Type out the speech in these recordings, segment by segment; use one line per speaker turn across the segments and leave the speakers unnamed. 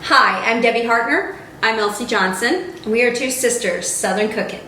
Hi, I'm Debbie Hartner. I'm Elsie Johnson. We are two sisters, Southern Cooking.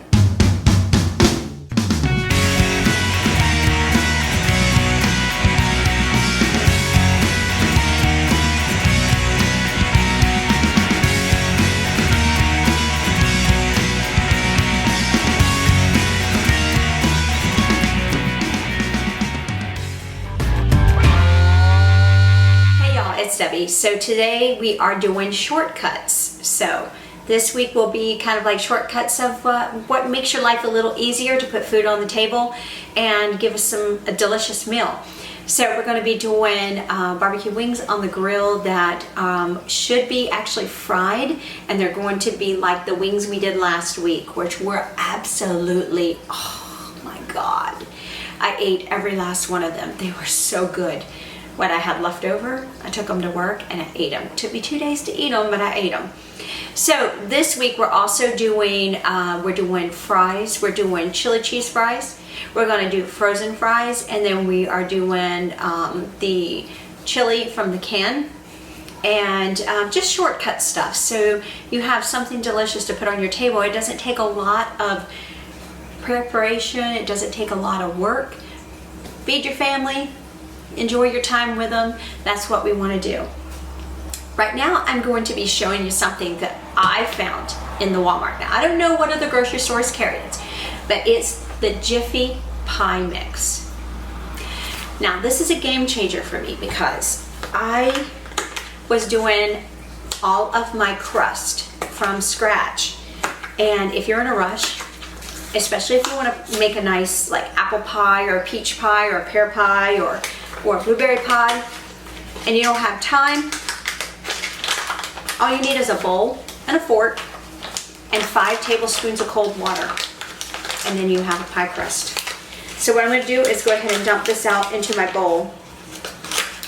It's Debbie. So today we are doing shortcuts. So this week will be kind of like shortcuts of what makes your life a little easier to put food on the table and give us a delicious meal. So we're going to be doing barbecue wings on the grill that should be actually fried, and they're going to be like the wings we did last week, which were absolutely, oh my God. I ate every last one of them. They were so good. What I had left over, I took them to work and I ate them. It took me 2 days to eat them, but I ate them. So this week we're also doing, fries. We're doing chili cheese fries. We're gonna do frozen fries, and then we are doing the chili from the can, and just shortcut stuff. So you have something delicious to put on your table. It doesn't take a lot of preparation. It doesn't take a lot of work. Feed your family. Enjoy your time with them. That's what we want to do. Right now I'm going to be showing you something that I found in the Walmart. Now I don't know what other grocery stores carry it, but it's the Jiffy pie mix. Now this is a game changer for me because I was doing all of my crust from scratch, and if you're in a rush, especially if you want to make a nice like apple pie or peach pie or pear pie or blueberry pie, and you don't have time, all you need is a bowl and a fork and 5 tablespoons of cold water, and then you have a pie crust. So what I'm going to do is go ahead and dump this out into my bowl,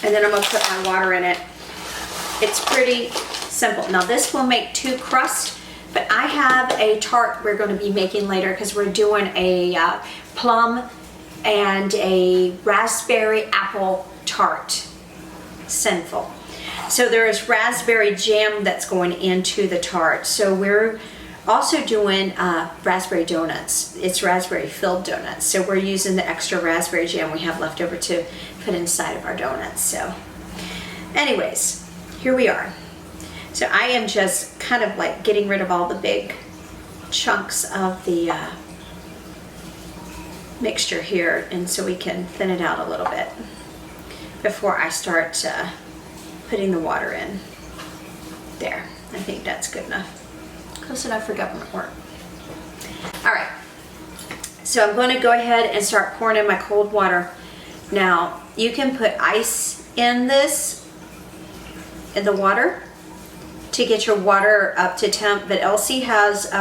and then I'm going to put my water in it. It's pretty simple. Now this will make 2 crusts, but I have a tart we're going to be making later because we're doing a plum and a raspberry apple tart. Sinful. So there is raspberry jam that's going into the tart. So we're also doing raspberry donuts. It's raspberry filled donuts. So we're using the extra raspberry jam we have left over to put inside of our donuts. So anyways, here we are. So I am just kind of like getting rid of all the big chunks of the mixture here, and so we can thin it out a little bit before I start putting the water in. There, I think that's good enough. Close enough for government work. All right, so I'm going to go ahead and start pouring in my cold water. Now you can put ice in this, in the water, to get your water up to temp, but Elsie has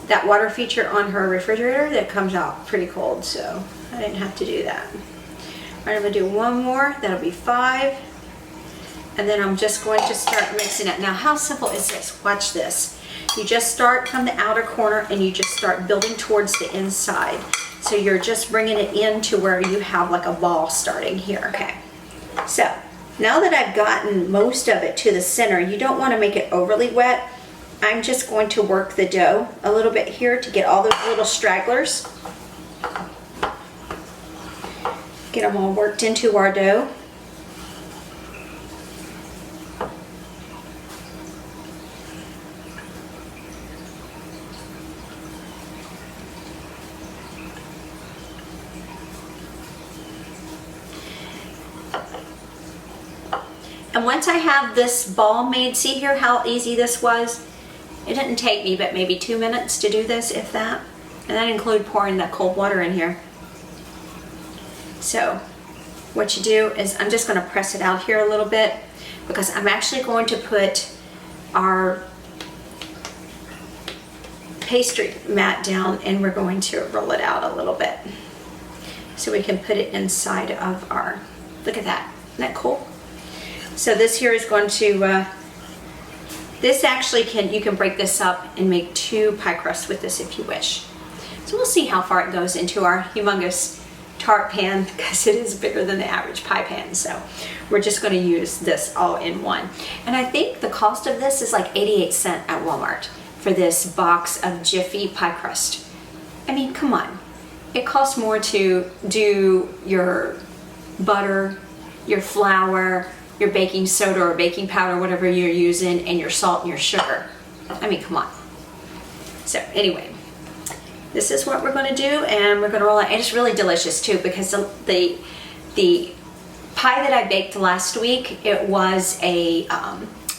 that water feature on her refrigerator that comes out pretty cold, so I didn't have to do that. All right, I'm gonna do one more, that'll be 5, and then I'm just going to start mixing it. Now how simple is this? Watch this. You just start from the outer corner and you just start building towards the inside. So you're just bringing it in to where you have like a ball starting here. Okay, so now that I've gotten most of it to the center, you don't want to make it overly wet. I'm just going to work the dough a little bit here to get all those little stragglers. Get them all worked into our dough. And once I have this ball made, see here how easy this was? It didn't take me but maybe 2 minutes to do this, if that. And that include pouring that cold water in here. So what you do is I'm just going to press it out here a little bit because I'm actually going to put our pastry mat down and we're going to roll it out a little bit so we can put it inside of our, look at that, isn't that cool? So this here is going to, this actually you can break this up and make 2 pie crusts with this if you wish. So we'll see how far it goes into our humongous tart pan because it is bigger than the average pie pan. So we're just going to use this all in one. And I think the cost of this is like 88 cents at Walmart for this box of Jiffy pie crust. I mean, come on. It costs more to do your butter, your flour, your baking soda or baking powder, whatever you're using, and your salt and your sugar. I mean, come on. So anyway, this is what we're going to do, and we're going to roll it. And it's really delicious too, because the pie that I baked last week, it was a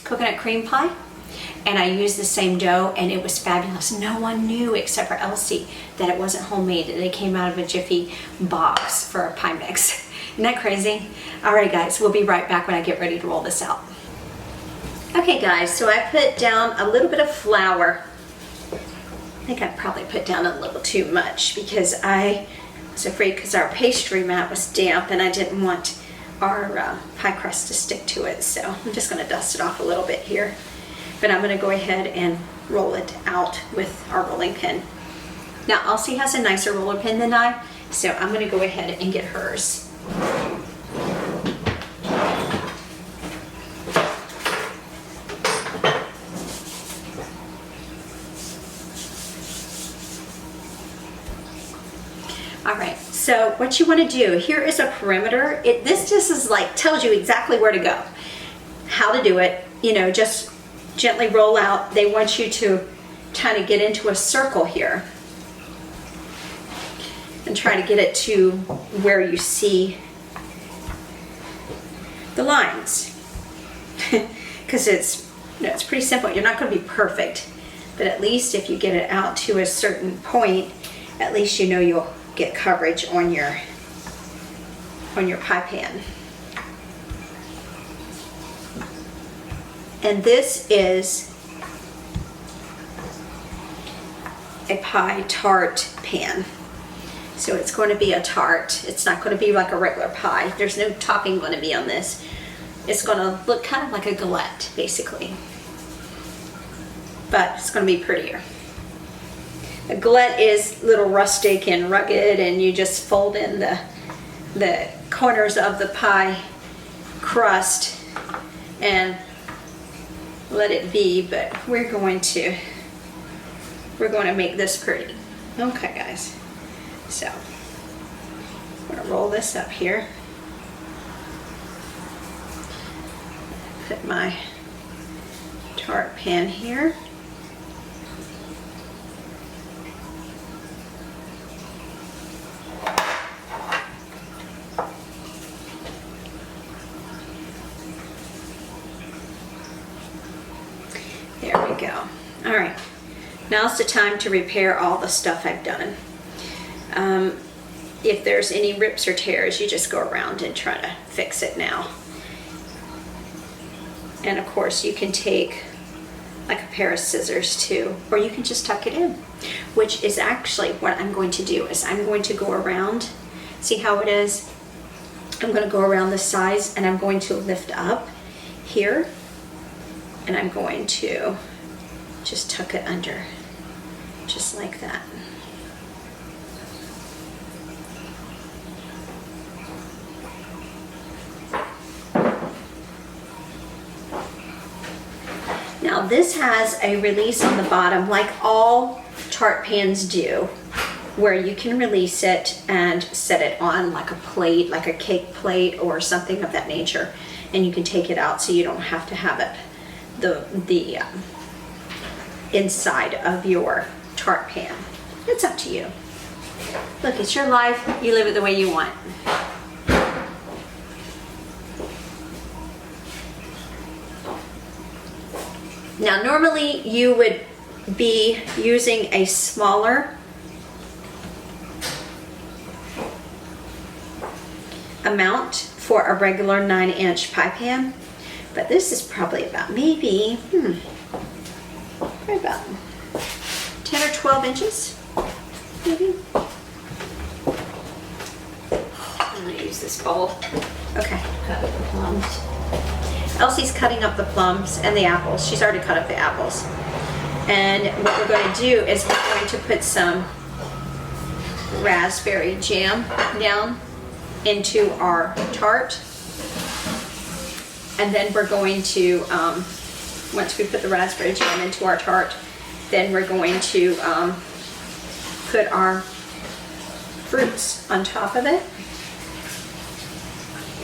coconut cream pie, and I used the same dough, and it was fabulous. No one knew except for Elsie that it wasn't homemade. It came out of a Jiffy box for a pie mix. Isn't that crazy? All right, guys, we'll be right back when I get ready to roll this out. Okay, guys, so I put down a little bit of flour. I think I probably put down a little too much because I was afraid because our pastry mat was damp and I didn't want our pie crust to stick to it. So I'm just going to dust it off a little bit here. But I'm going to go ahead and roll it out with our rolling pin. Now, Elsie has a nicer roller pin than I, so I'm going to go ahead and get hers. All right, so what you want to do, here is a perimeter. This just is like, tells you exactly where to go, how to do it, you know, just gently roll out. They want you to kind of get into a circle here and try to get it to where you see the lines. Because it's pretty simple. You're not going to be perfect, but at least if you get it out to a certain point, at least you know you'll get coverage on your pie pan. And this is a pie tart pan. So it's going to be a tart. It's not going to be like a regular pie. There's no topping going to be on this. It's going to look kind of like a galette, basically. But it's going to be prettier. A galette is a little rustic and rugged, and you just fold in the corners of the pie crust and let it be, but we're going to make this pretty. Okay, guys. So I'm going to roll this up here. Put my tart pan here. There we go. All right, now's the time to repair all the stuff I've done. If there's any rips or tears, you just go around and try to fix it now. And of course, you can take like a pair of scissors too, or you can just tuck it in, which is actually what I'm going to do. Is I'm going to go around, see how it is? I'm going to go around the sides, and I'm going to lift up here, and I'm going to just tuck it under, just like that. Now this has a release on the bottom, like all tart pans do, where you can release it and set it on like a plate, like a cake plate or something of that nature, and you can take it out so you don't have to have it the inside of your tart pan. It's up to you. Look, it's your life. You live it the way you want. Now, normally you would be using a smaller amount for a regular 9-inch pie pan, but this is probably about maybe, probably about 10 or 12 inches, maybe. I'm gonna use this bowl. Okay. Cut up the plums. Elsie's cutting up the plums and the apples. She's already cut up the apples. And what we're going to do is we're going to put some raspberry jam down into our tart. And then we're going to, once we put the raspberry jam into our tart, then we're going to put our fruits on top of it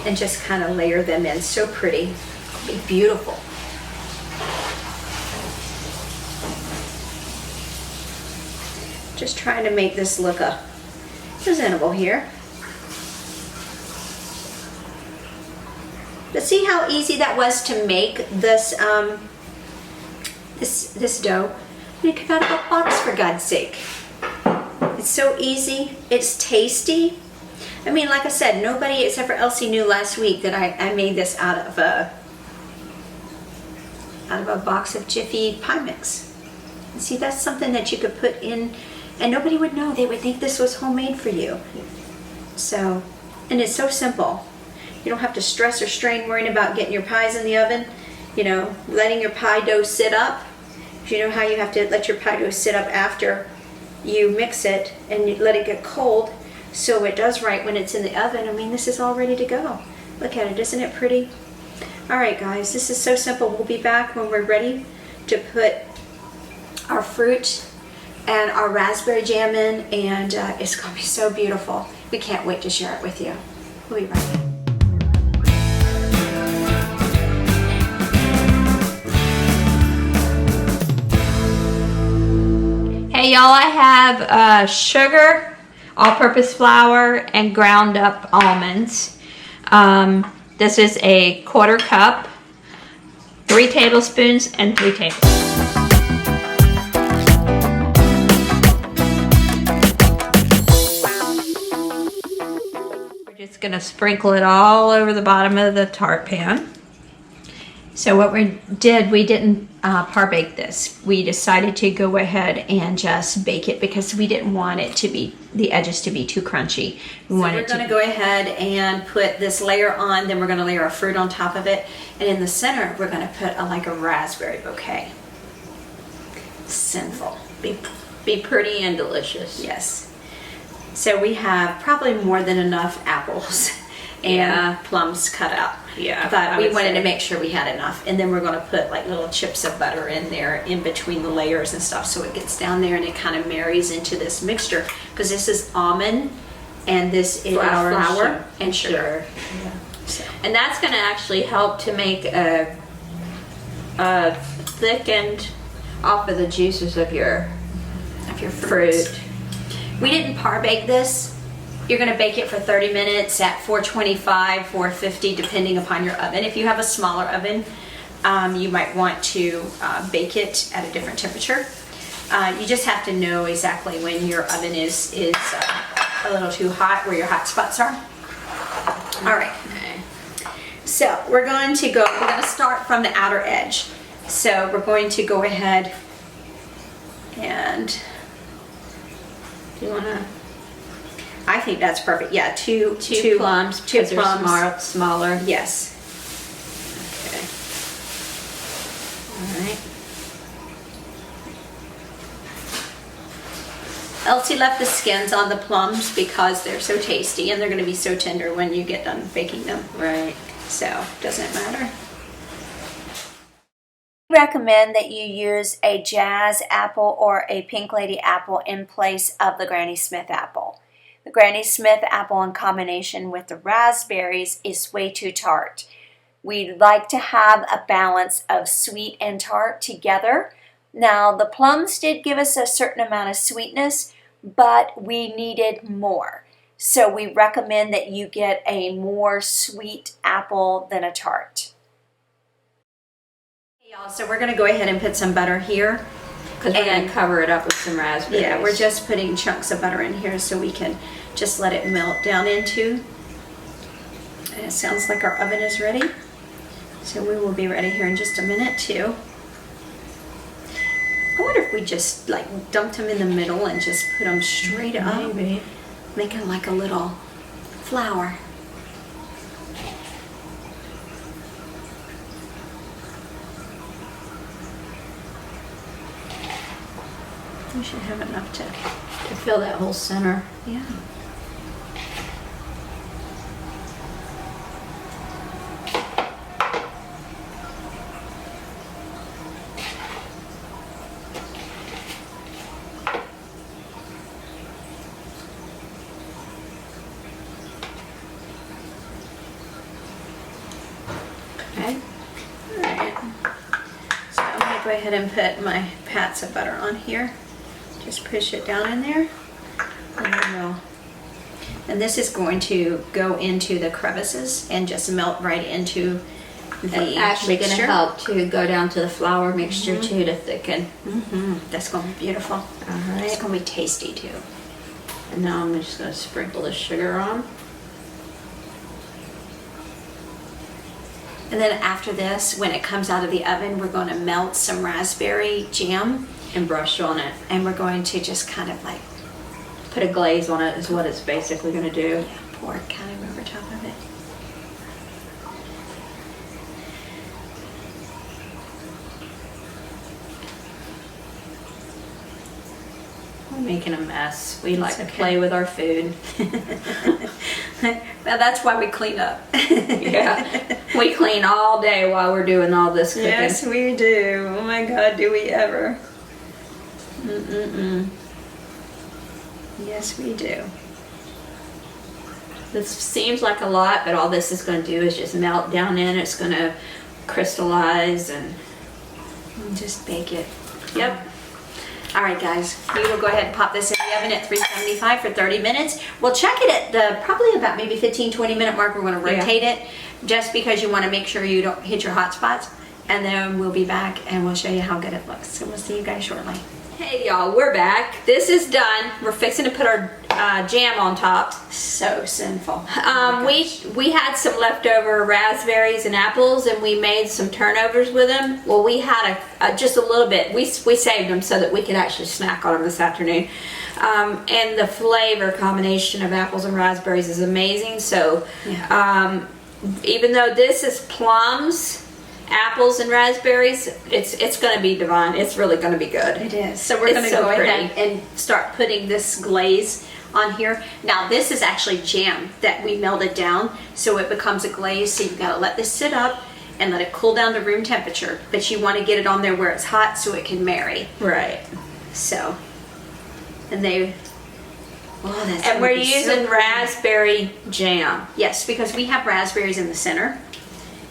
and just kind of layer them in. So pretty. It'll be beautiful. Just trying to make this look presentable here. But see how easy that was to make this this dough? Make it out of a box, for God's sake. It's so easy. It's tasty. I mean, like I said, nobody except for Elsie knew last week that I made this out of a box of Jiffy pie mix. And see, that's something that you could put in, and nobody would know. They would think this was homemade for you. So, and it's so simple. You don't have to stress or strain worrying about getting your pies in the oven. You know, letting your pie dough sit up. You know how you have to let your pie dough sit up after you mix it and you let it get cold so it does right when it's in the oven. I mean, this is all ready to go. Look at it, isn't it pretty? All right, guys, this is so simple. We'll be back when we're ready to put our fruit and our raspberry jam in, and it's gonna be so beautiful. We can't wait to share it with you. We'll be right back.
Hey y'all, I have sugar, all-purpose flour, and ground up almonds. This is a 1/4 cup, 3 tablespoons, and 3 tablespoons. We're just gonna sprinkle it all over the bottom of the tart pan. So what we didn't par bake this. We decided to go ahead and just bake it because we didn't want it to be, the edges to be too crunchy.
We're gonna go ahead and put this layer on, then we're gonna layer our fruit on top of it, and in the center we're gonna put like a raspberry bouquet. Sinful.
Be pretty and delicious.
Yes. So we have probably more than enough apples and plums cut out.
Yeah,
but we wanted to make sure we had enough, and then we're going to put like little chips of butter in there in between the layers and stuff, so it gets down there and it kind of marries into this mixture, because this is almond and this is flour and sugar.
Yeah. So. And that's going to actually help to make a thickened off of the juices of your fruit.
We didn't par bake this. You're going to bake it for 30 minutes at 425, 450, depending upon your oven. If you have a smaller oven, you might want to bake it at a different temperature. You just have to know exactly when your oven is a little too hot, where your hot spots are. All right. Okay. So we're going to start from the outer edge. So we're going to go ahead and, do you want to? I think that's perfect. Yeah, two plums. Two plums.
Smaller.
Yes.
Okay.
All right. Elsie left the skins on the plums because they're so tasty and they're going to be so tender when you get done baking them.
Right.
So, doesn't matter. We recommend that you use a Jazz apple or a Pink Lady apple in place of the Granny Smith apple. The Granny Smith apple in combination with the raspberries is way too tart. We'd like to have a balance of sweet and tart together. Now, the plums did give us a certain amount of sweetness, but we needed more. So we recommend that you get a more sweet apple than a tart. Hey y'all, so we're going to go ahead and put some butter here.
Because we're going to cover it up with some raspberries.
Yeah, we're just putting chunks of butter in here so we can just let it melt down into. And it sounds like our oven is ready. So we will be ready here in just a minute too. I wonder if we just like dumped them in the middle and just put them straight up.
Maybe.
Making like a little flower. We should have enough to
fill that whole center.
yeah.
Okay.
All right. So I'm gonna go ahead and put my pats of butter on here. Just push it down in there, and then we'll. And this is going to go into the crevices and just melt right into the
Actually going to
mixture.
help to go down to the flour mixture too to thicken.
That's going to be beautiful.
All
It's
right.
going to be tasty too.
And now I'm just going to sprinkle the sugar on.
And then after this, when it comes out of the oven, we're going to melt some raspberry jam,
And brush on it.
and we're going to just kind of like
Put a glaze on it is what it's basically going to do.
pour it kind of over top of it.
We're making a mess. We like to
okay.
play with our food.
Well, that's why we clean up.
Yeah. We clean all day while we're doing all this cooking.
Yes, we do. Oh my God, do we ever? Yes, we do.
This seems like a lot, but all this is going to do is just melt down in. It's going to crystallize and
Just bake it.
yep.
All right, guys, we will go ahead and pop this in the oven at 375 for 30 minutes. We'll check it at the probably about maybe 15-20 minute mark. We're going to rotate it just because you want to make sure you don't hit your hot spots. And then we'll be back and we'll show you how good it looks. So we'll see you guys shortly.
Hey y'all, we're back. This is done. We're fixing to put our jam on top.
So sinful.
We had some leftover raspberries and apples, and we made some turnovers with them. Well, we had just a little bit. We saved them so that we could actually snack on them this afternoon. And the flavor combination of apples and raspberries is amazing. So, even though this is plums, apples and raspberries, it's going to be divine. It's really going to be good.
It is. So we're
It's
going to
so
go ahead
pretty.
and start putting this glaze on here. Now this is actually jam that we melted down, so it becomes a glaze. So you've got to let this sit up and let it cool down to room temperature. But you want to get it on there where it's hot so it can marry.
Right.
So, and they. Oh, that's
And
gonna
we're
be so
using
good.
raspberry jam.
Yes, because we have raspberries in the center,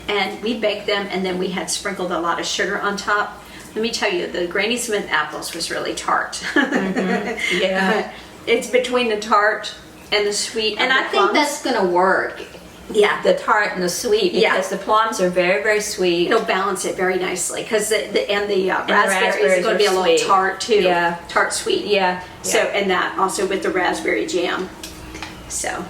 and we baked them, and then we had sprinkled a lot of sugar on top. Let me tell you, the Granny Smith apples was really tart.
Yeah.
It's between the tart and the sweet.
And
of
I
the
think
plums.
that's going to work.
Yeah.
The tart and the sweet, because
Yeah.
the plums are very, very sweet.
It'll balance it very nicely because the raspberries
raspberries
is going to be a
are
little
sweet.
tart too.
Yeah.
Tart sweet.
Yeah.
So
Yeah.
and that also with the raspberry jam. So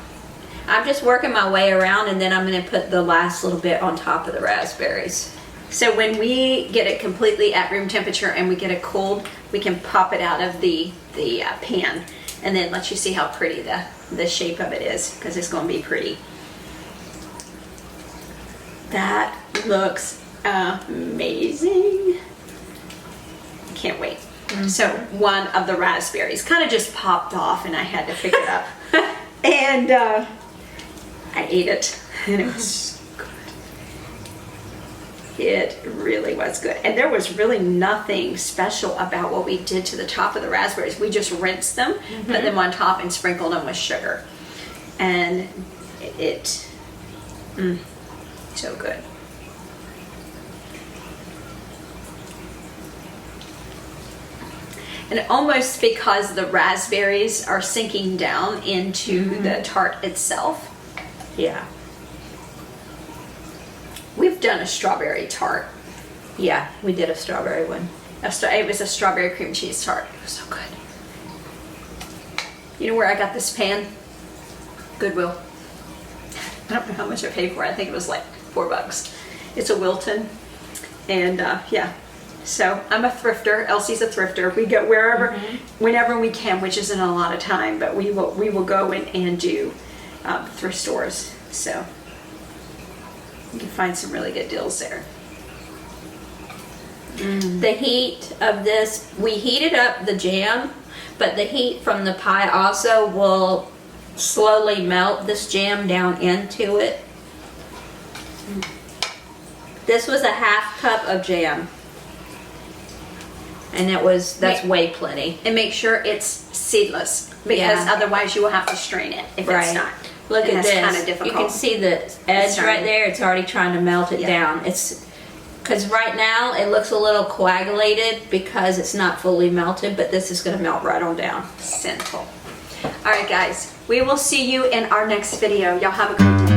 I'm just working my way around, and then I'm going to put the last little bit on top of the raspberries.
So when we get it completely at room temperature and we get it cold, we can pop it out of the pan and then let you see how pretty the shape of it is, because it's going to be pretty. That looks amazing. Can't wait. So one of the raspberries kind of just popped off and I had to pick it up. And I ate it and it was good. It really was good. And there was really nothing special about what we did to the top of the raspberries. We just rinsed them, put them on top, and sprinkled them with sugar. And so good. And almost because the raspberries are sinking down into the tart itself.
Yeah.
We've done a strawberry tart.
Yeah, we did a strawberry one.
It was a strawberry cream cheese tart. It was so good. You know where I got this pan? Goodwill. I don't know how much I paid for it. I think it was like $4. It's a Wilton. And yeah. So I'm a thrifter. Elsie's a thrifter. We go wherever, whenever we can, which isn't a lot of time, but we will go and do thrift stores. So you can find some really good deals there.
The heat of this, we heated up the jam, but the heat from the pie also will slowly melt this jam down into it. This was a half cup of jam. And that's way plenty.
And make sure it's seedless, because otherwise you will have to strain it if it's not.
Look at this.
Kind of difficult.
You can see the edge right there. It's already trying to melt it down. It's because right now it looks a little coagulated because it's not fully melted, but this is going to melt right on down.
Sinful. All right, guys. We will see you in our next video. Y'all have a great day.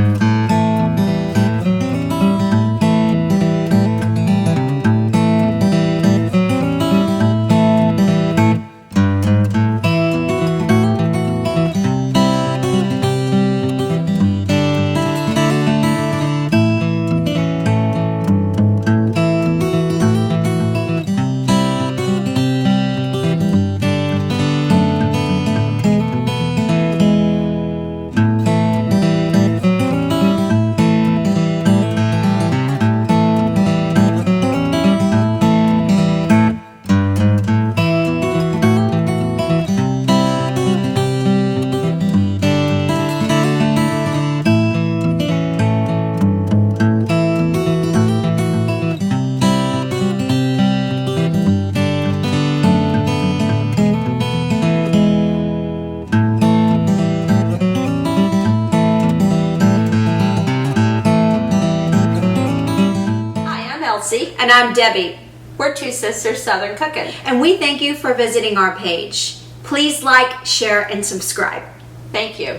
And I'm Debbie.
We're two sisters Southern cooking.
And we thank you for visiting our page. Please like, share, and subscribe.
Thank you.